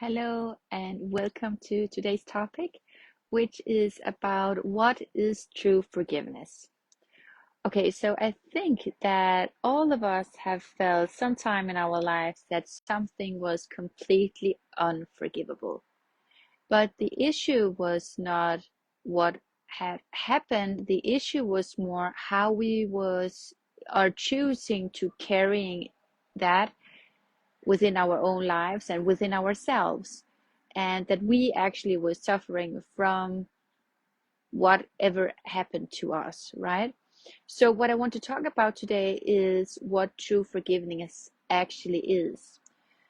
Hello and welcome to today's topic, which is about what is true forgiveness. Okay, so I think that all of us have felt sometime in our lives that something was completely unforgivable. But the issue was not what had happened, the issue was more how we are choosing to carrying that within our own lives and within ourselves, and that we actually were suffering from whatever happened to us, right? So, what I want to talk about today is what true forgiveness actually is.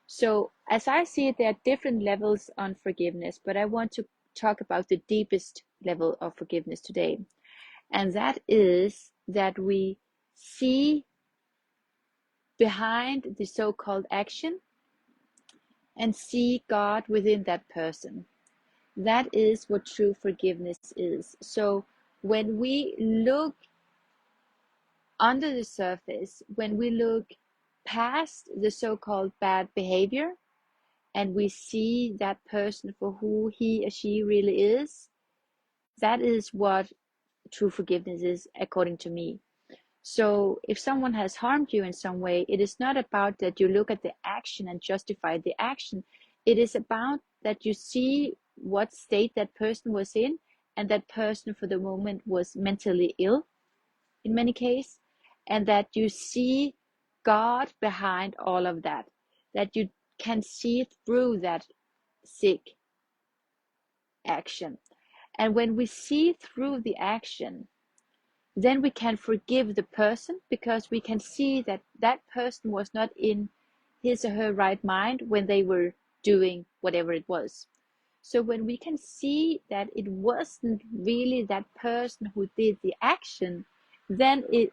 So, as I see it, there are different levels on forgiveness, but I want to talk about the deepest level of forgiveness today, and that is that we see behind the so called action and see God within that person. That is what true forgiveness is. So when we look under the surface, when we look past the so-called bad behavior and we see that person for who he or she really is, that is what true forgiveness is, according to me. So if someone has harmed you in some way, it is not about that you look at the action and justify the action. It is about that you see what state that person was in, and that person for the moment was mentally ill in many cases, and that you see God behind all of that, that you can see through that sick action. And when we see through the action, then we can forgive the person, because we can see that that person was not in his or her right mind when they were doing whatever it was. So when we can see that it wasn't really that person who did the action, then it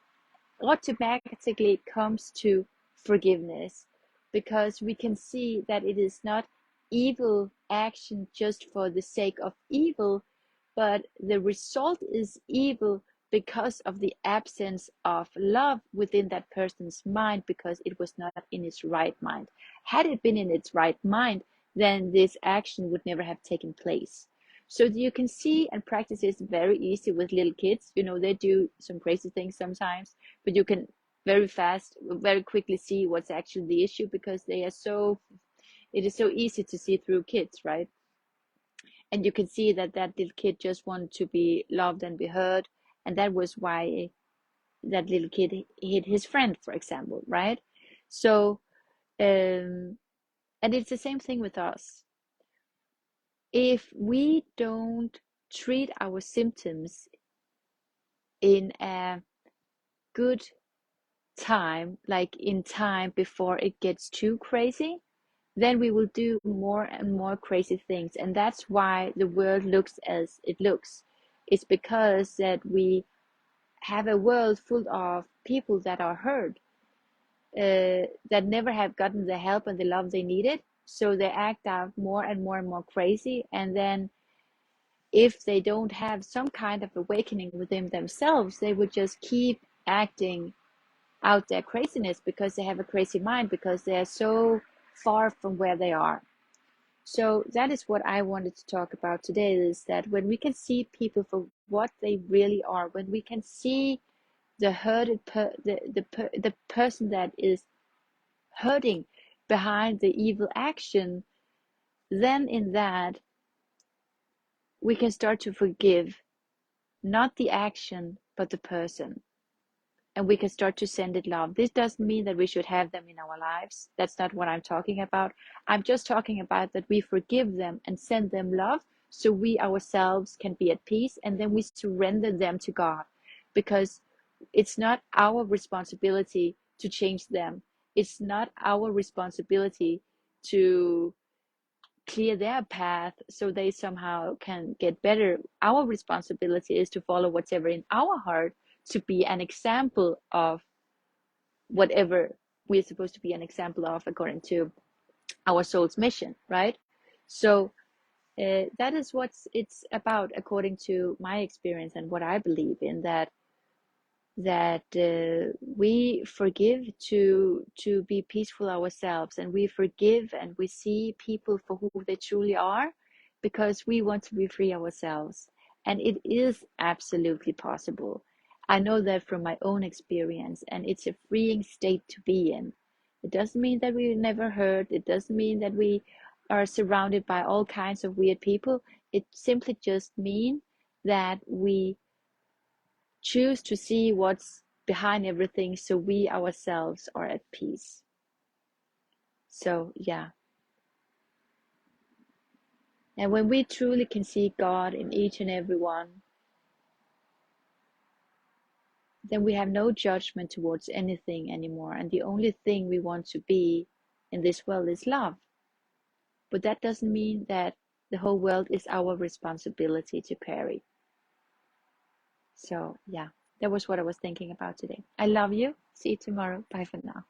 automatically comes to forgiveness, because we can see that it is not evil action just for the sake of evil, but the result is evil because of the absence of love within that person's mind, because it was not in its right mind. Had it been in its right mind, then this action would never have taken place. So you can see and practice this very easy with little kids. They do some crazy things sometimes, but you can very fast, very quickly see what's actually the issue, because it is so easy to see through kids, right? And you can see that that little kid just wanted to be loved and be heard, and that was why that little kid hit his friend, for example, right? So and it's the same thing with us. If we don't treat our symptoms in a good time, like in time before it gets too crazy, then we will do more and more crazy things. And that's why the world looks as it looks. It's because that we have a world full of people that are hurt, that never have gotten the help and the love they needed. So they act out more and more and more crazy. And then if they don't have some kind of awakening within themselves, they would just keep acting out their craziness, because they have a crazy mind, because they are so far from where they are. So that is what I wanted to talk about today, is that when we can see people for what they really are, when we can see the hurted the person that is hurting behind the evil action, then in that we can start to forgive, not the action but the person, and we can start to send it love. This doesn't mean that we should have them in our lives. That's not what I'm talking about. I'm just talking about that we forgive them and send them love, so we ourselves can be at peace, and then we surrender them to God, because it's not our responsibility to change them. It's not our responsibility to clear their path so they somehow can get better. Our responsibility is to follow whatever in our heart, to be an example of whatever we're supposed to be an example of according to our soul's mission, right? So that is what it's about according to my experience and what I believe in, that that we forgive to be peaceful ourselves, and we forgive and we see people for who they truly are, because we want to be free ourselves. And it is absolutely possible. I know that from my own experience, and it's a freeing state to be in. It doesn't mean that we never hurt. It doesn't mean that we are surrounded by all kinds of weird people. It simply just means that we choose to see what's behind everything, so we ourselves are at peace. So, yeah. And when we truly can see God in each and every one, then we have no judgment towards anything anymore. And the only thing we want to be in this world is love. But that doesn't mean that the whole world is our responsibility to carry. So, yeah, that was what I was thinking about today. I love you. See you tomorrow. Bye for now.